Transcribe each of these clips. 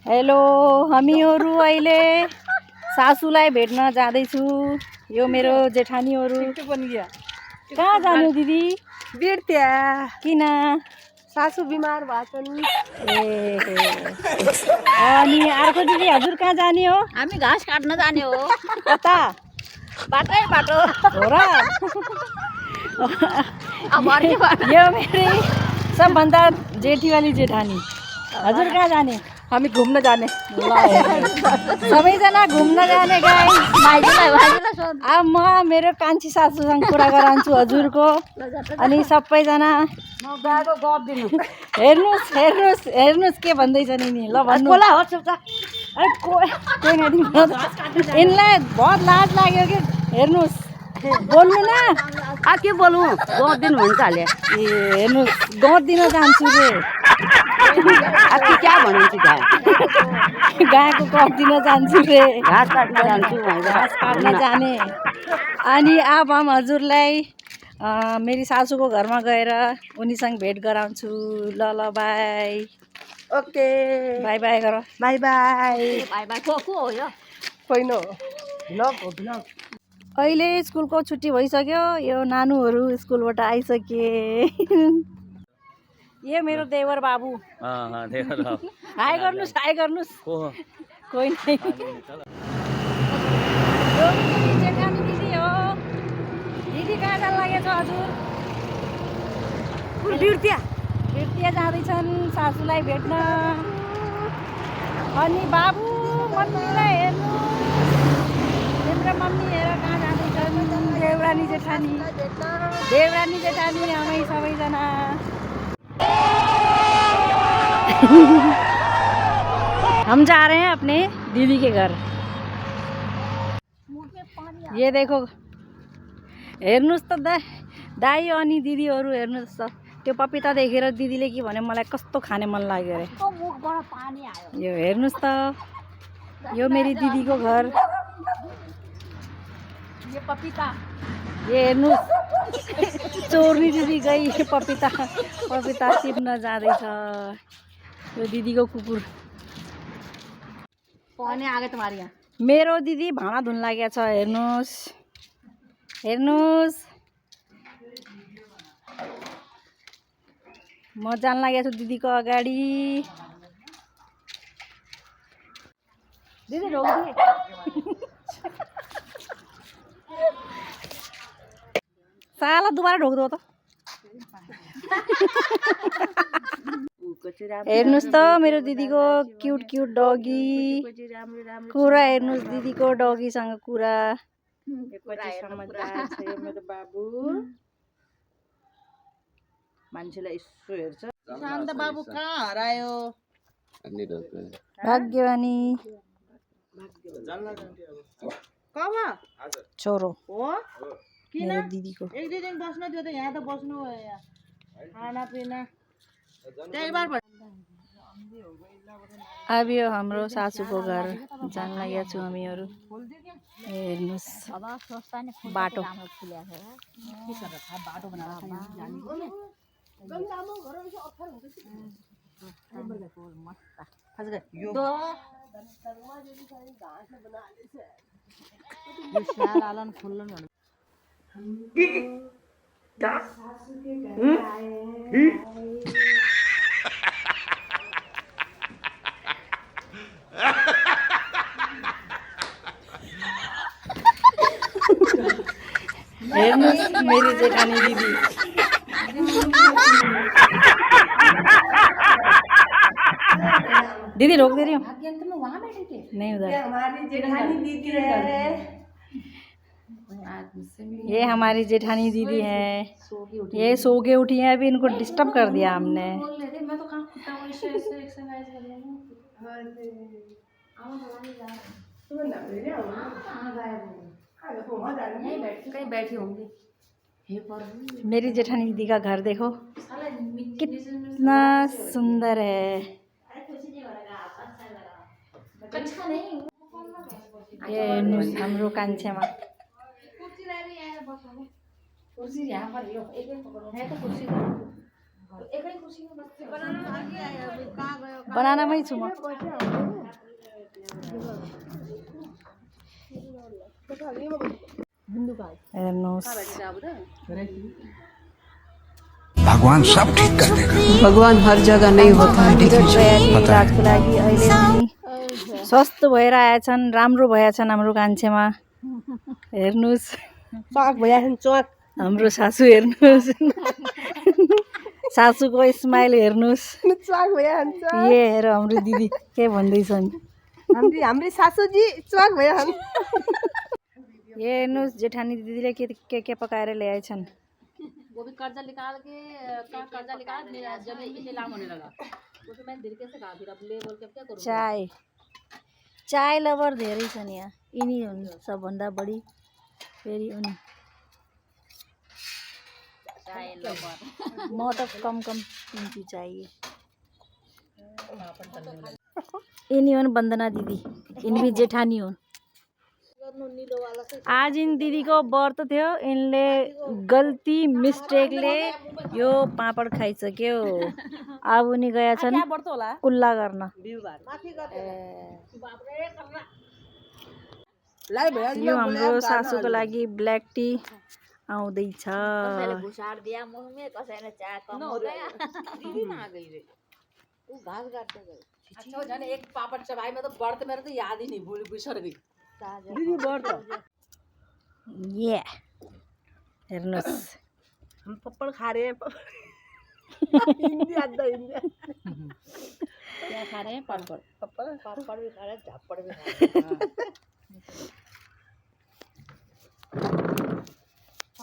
Hello, हामीहरू अहिले सासूलाई भेट्न जाँदैछु। यो मेरो जेठानीहरू। कहाँ जानु दिदी? बिर्त्या। किन? सासू बिमार भएछन्। अनि अर्को दिदी हजुर कहाँ जाने हो? हामी घाँस काट्न जाने हो। कता? बाटै बाटो हो र? यो मेरी सबभन्दा जेठीवाली जेठानी। हजुर कहाँ जाने? हामी घुम्न जाने। सबैजना घुम्न जाने गाई। अब म मेरो कान्छी सासूसँग कुरा गराउँछु हजुरको। अनि सबैजना हेर्नुहोस् हेर्नुहोस् हेर्नुहोस् के भन्दैछ नि। ल भन्नु। यिनलाई बहुत लाज लाग्यो कि। हेर्नुहोस् बोल्नु न। के बोलौँ? गहुँ दिन भन्छ हाले। ए हेर्नुहोस् गहुँ दिन जान्छु रे। क्या भनिन्छ गाईको गहुँ दिन जान्छु रे। घाँस काट्न जान्छु। घाँस काट्न जाने। अनि अब हम हजुरलाई मेरी सासूको घरमा गएर उनीसँग भेट गराउँछु। ल ल बाई। ओके बाई बाई गर। By by. बाई बाई को हो यो? होइन भ्लग हो भ्लग। अहिले स्कुलको छुट्टी भइसक्यो। यो नानुहरू स्कुलबाट आइसके। यो मेरो देवर बाबु। हाई गर्नुहोस् हाई गर्नुहोस्। कोही नै। यो मेरी जेठानी दिदी हो। दिदी कहाँ जान लागेछ हजुर? बिर्त्या। बिर्तिया जाँदैछन् सासूलाई भेट्न। अनि बाबु मम्मीलाई हेर्नु। तिम्रो मम्मी हेर कहाँ जाँदैछन्? देवरानी जेठानी। देवरानी जेठानी हामी सबैजना। हम जा रहे हैं अपने दीदी के घर। ये देखो हेर्नुहोस् त दाई अनि दिदीहरू हेर्नुहोस् त। त्यो पपिता देखेर दिदीले के भने मलाई कस्तो खाने मन लाग्यो अरे। यो हेर्नुहोस् त। यो मेरी दिदीको घर। यो पपिता। ये हेर्नुहोस् चोर्नी दिदी गई पपिता टिप्न जाँदैछ। यो दिदीको कुकुर। पानी आ गयो तुम्हारे यहाँ। मेरो दिदी भाँडा धुन लागेको छ। हेर्नुहोस् हेर्नुहोस्। म जान लागेको छु दिदीको अगाडि। दिदी ढोक्दिए। साला दोबारा ढोक्दो त। हेर्नुहोस् त मेरो दिदीको क्युट क्युट डगी। कुरा हेर्नुहोस् दिदीको डगीसँग कुरा। मेरो बाबु मान्छेलाई यसो हेर्छ। शान्त बाबु कहाँ हरायो? भाग्यवानी कब छोरो हो? किन मेरो दिदीको। एक दुई दिन बस्नु थियो त यहाँ त बस्नु खाना पिना त्यही बार। अब यो हाम्रो सासूको घर जान लागेका छौँ हामीहरू। हेर्नुहोस् बाटो। हेर्नुहोस् मेरी जेठानी दिदी। दीदी रोक दे रही हूँ। नहीं उधर। हमारी जेठानी दीदी है। ये हमारी जेठानी दीदी है। ये सो के उठी है अभी। इनको डिस्टर्ब कर दिया हमने। कहीं बैठी होंगी। मेरी जेठानी दीदी का घर देखो कितना सुंदर है। ये हाम्रो कान्छेमा। कुर्सी यहाँ पर लो। एक पकड़ो है तो कुर्सी बनानामै छु म। हेर्नुहोस् भगवान सब ठीक कर देगा। भगवान हर जगह नहीं होता है इलाजको लागि अहिले पनि सस्तो भएर आएछन्, राम्रो भएछन् हाम्रो कान्छेमा। हेर्नुहोस् चक भइहाल्छ चक। हाम्रो सासू हेर्नुहोस्, सासूको स्माइल हेर्नुहोस्। चक भइहाल्छ। ये हेर हाम्रो दिदी के भन्दैछन्। हाम्रो सासूजी चक भइहाल्छ। ये हेर्नुहोस् जेठानी दिदीले के पकाएर ल्याएछन्। वो भी कर्जा निकाल के कर्जा निकाल जब इतने लाभ होने लगा वो तो मैंने दिल कैसे कहा फिर अब ले बोल के अब क्या करूँ। चाय लभर धेरै छन् यहाँ, यिनी हुन् सबभन्दा बढी। फेरि उनी चाय लवर म त कम पिन्छु चाय। यिनी हुन् वन्दना दिदी, यिनी भी जेठानी हुन्। आज इन दिदीको व्रत थियो, यिनले गल्ती मिस्टेकले यो पापड खाइसक्यो। अब उनी गया छन् कुल्ला गर्न। यो हाम्रो सासूको लागि ब्ल्याक टी आउँदैछ। घुसार दिया मुंह में कसैले चाय कम हो गया दीदी ना आ गई रे वो घास काटते गए। अच्छा हो जाने एक पापड़ चबाई में तो व्रत मेरे तो याद ही नहीं भूल बिसर गई दीदी व्रत। ये हेर्नुहोस् हम पप्पड़ खा रहे हैं। हिंदी आता हिंदी। क्या खा रहे हैं पापड़ पापड़ भी खा रहे हैं झापड़ भी खा रहे हैं।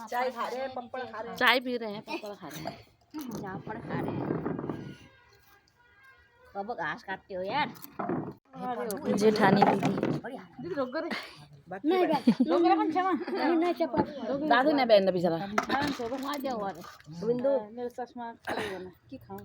चाय खा रहे हैं पप्पड़ खा रहे हैं। चाय पी रहे हैं पापड़ खा रहे हैं झापड़ खा रहे हैं। कब घास काटते हो यार। जेठानी दिदी दीदी रोक गरे। नहीं लोग कौन छमा नहीं चपा दादू ने बहन बेचारा बिंदु मेरे चश्मा की खाऊं।